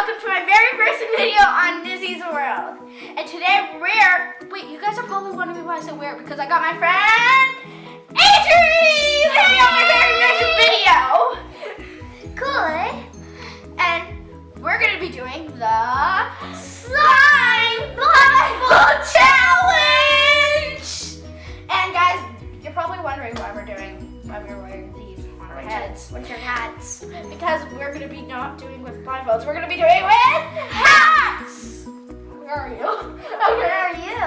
welcome to my very first video on Nizzi's World. And today wait, you guys are probably wondering why I said weird, because I got my friend Adriana with me on my very first video. Cool, eh? And we're gonna be doing the slime blindfold challenge. And guys, you're probably wondering why we're wearing these on our heads. Winter hats. Because we're gonna be not doing with blindfolds. We're gonna be doing with hats. Where are you? Oh, where are you?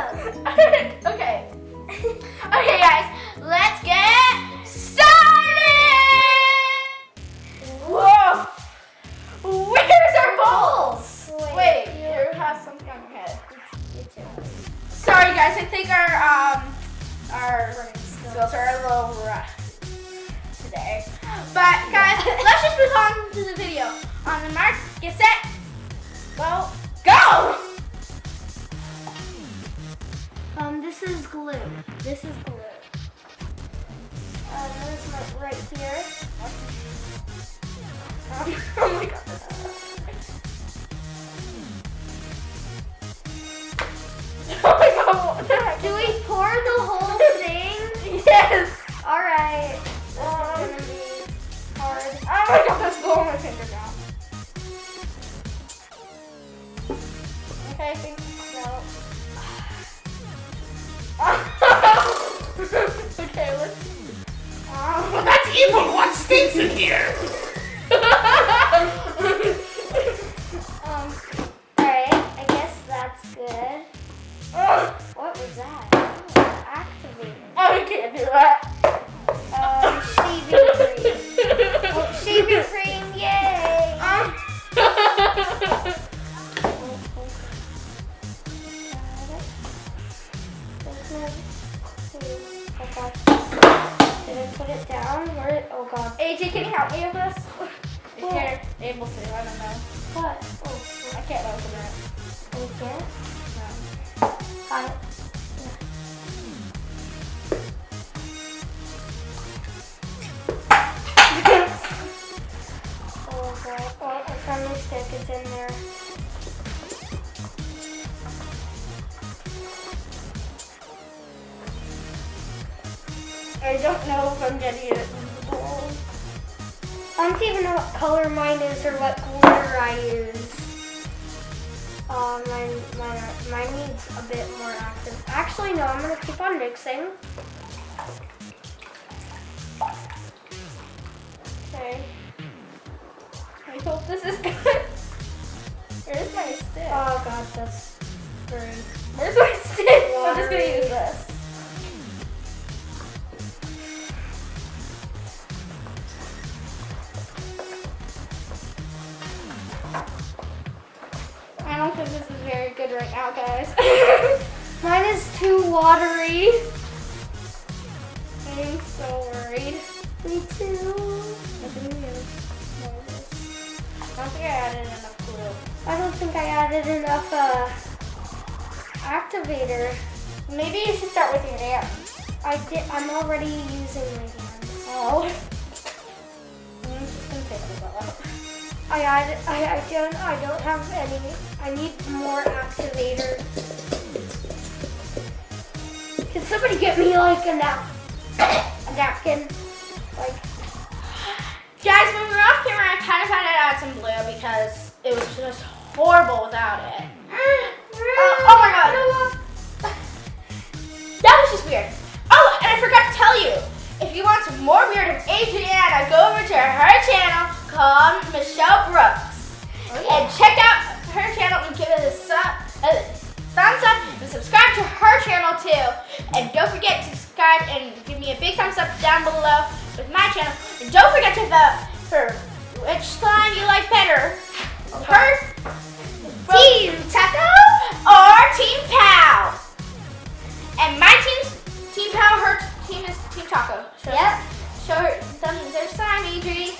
Okay. Okay, guys, let's get started. Whoa. Where's our bowls? Wait, you have something on your head. Sorry, guys. I think our skills are a little rough today. But guys, let's just move on to the video. On the mark, get set, go! This is glue. This is glue. There's my right here. Oh my god. Oh my god, what the heck? Do we pour the whole thing? Yes! Alright. This is gonna be hard. Oh my god, that's blowing my finger down. Okay, I think no. Okay, let's. That's evil! What stinks in here? Alright, I guess that's good. What was that? Oh, activated. Oh, we can't do that. Shaving cream. Oh, shaving cream, yay! Did I put it down? Oh god. AJ, can you help me with this? If you're able to, I don't know. What? Oh, I can't open it. we can't? No. Got it. Oh god. Oh, I found my stick. It's in there. I don't know if I'm getting it in the bowl. I don't even know what color mine is or what glitter I use. Mine needs a bit more active. Actually, no, I'm going to keep on mixing. Okay. I hope this is good. Where's my stick? Oh god, that's very... Where's my stick? I'm just going to use this. I don't think this is very good right now, guys. Mine is too watery. I'm so worried. Me too. I think we have more of this. I don't think I added enough glue. I don't think I added enough activator. Maybe you should start with your hands. I'm already using my hands. Oh. I'm just gonna take this all out. I don't have any. I need more activator. Can somebody get me like a napkin? Like, Guys, when we were off camera, I kind of had to add some glue because it was just horrible without it. Oh my god. That was just weird. Oh, and I forgot to tell you. If you want some more weird of Adriana, go over to her channel called Michelle Brooks. And check out her channel and give it a thumbs up and subscribe to her channel too. And don't forget to subscribe and give me a big thumbs up down below with my channel. And don't forget to vote for which slime you like better. Her Team Taco or Team Pow. And my Team Pow, her team is Team Taco. Show her their slime, Adri.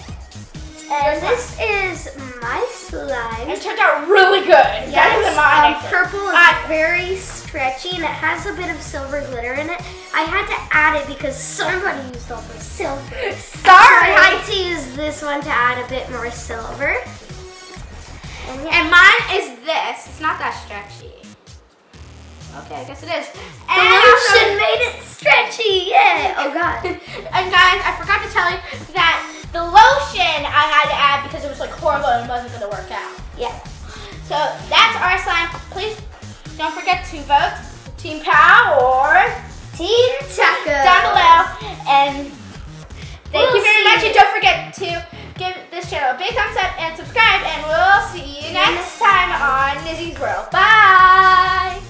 and this is my slime. It turned out really good. Yes, purple is very stretchy and it has a bit of silver glitter in it. I had to add it because somebody used all the silver. Sorry! So I had to use this one to add a bit more silver. And mine is this. It's not that stretchy. Okay, I guess it is. The lotion made it stretchy. Yeah. Oh God. And guys, I forgot to tell you that the lotion I had to add because it was like horrible and it wasn't going to work out. Yeah. So that's our slime. Please don't forget to vote Team Pow or Team Taco. down below. And thank you very much. see And don't forget to give this channel a big thumbs up and subscribe. And we'll see you next time on Nizzi's World. Bye.